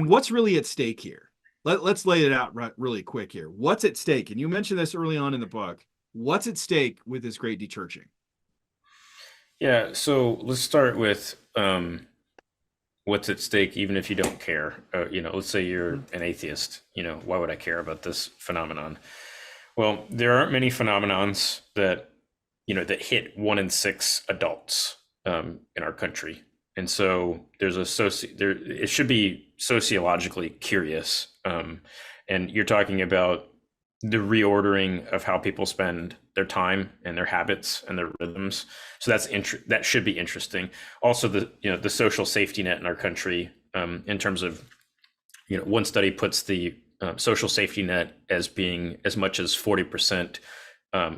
And what's really at stake here? Let's lay it out really quick here. What's at stake? And you mentioned this early on in the book. What's at stake with this Great Dechurching? Yeah, so let's start with what's at stake, even if you don't care. Let's say you're an atheist. Why would I care about this phenomenon? Well, there aren't many phenomenons that hit 1 in 6 adults in our country, and so it should be sociologically curious. And you're talking about the reordering of how people spend their time and their habits and their rhythms. So that should be interesting. Also, the social safety net in our country, in terms of, one study puts the social safety net as being as much as 40%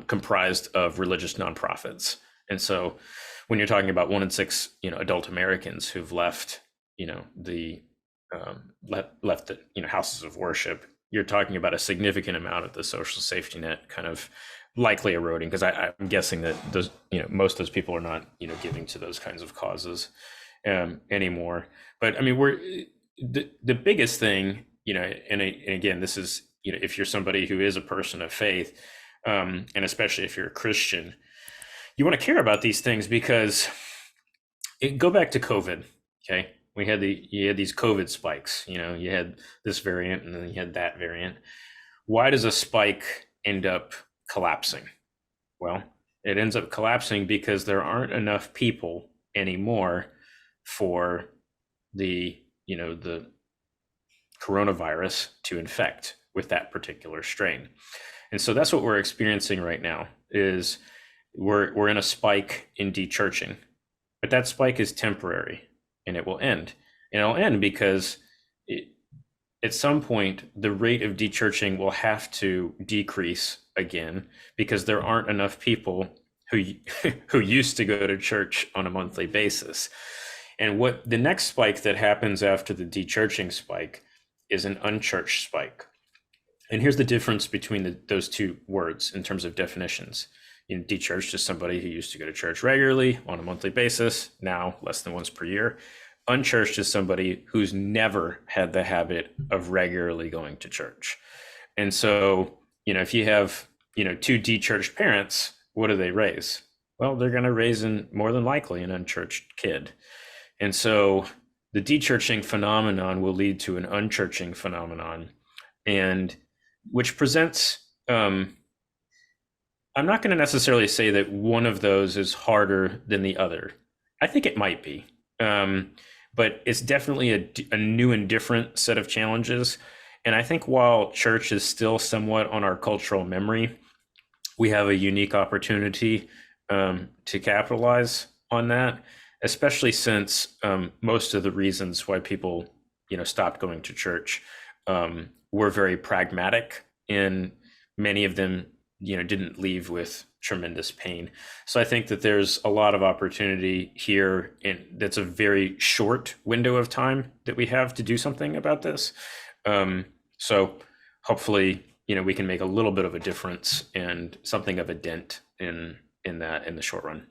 comprised of religious nonprofits. And so when you're talking about 1 in 6, adult Americans who've left, the left the houses of worship, you're talking about a significant amount of the social safety net kind of likely eroding, because I'm guessing that those, most of those people are not, giving to those kinds of causes anymore. But I mean, the biggest thing, and again, this is, if you're somebody who is a person of faith, and especially if you're a Christian, you want to care about these things because go back to COVID, okay? You had these COVID spikes, you had this variant and then you had that variant. Why does a spike end up collapsing? Well, it ends up collapsing because there aren't enough people anymore for the coronavirus to infect with that particular strain. And so that's what we're experiencing right now, is we're in a spike in dechurching, but that spike is temporary and it will end. And it'll end because at some point, the rate of dechurching will have to decrease again, because there aren't enough people who used to go to church on a monthly basis. And what the next spike that happens after the dechurching spike is an unchurched spike. And here's the difference between those two words in terms of definitions. Dechurched is somebody who used to go to church regularly on a monthly basis, now less than once per year. Unchurched is somebody who's never had the habit of regularly going to church. And so, if you have, two dechurched parents, what do they raise? Well, they're going to raise more than likely an unchurched kid. And so the dechurching phenomenon will lead to an unchurching phenomenon, and which presents, I'm not going to necessarily say that one of those is harder than the other. I think it might be. But it's definitely a new and different set of challenges. And I think while church is still somewhat on our cultural memory, we have a unique opportunity to capitalize on that, especially since most of the reasons why people, stopped going to church were very pragmatic, and many of them, didn't leave with tremendous pain. So I think that there's a lot of opportunity here, and that's a very short window of time that we have to do something about this. So hopefully, we can make a little bit of a difference and something of a dent in the short run.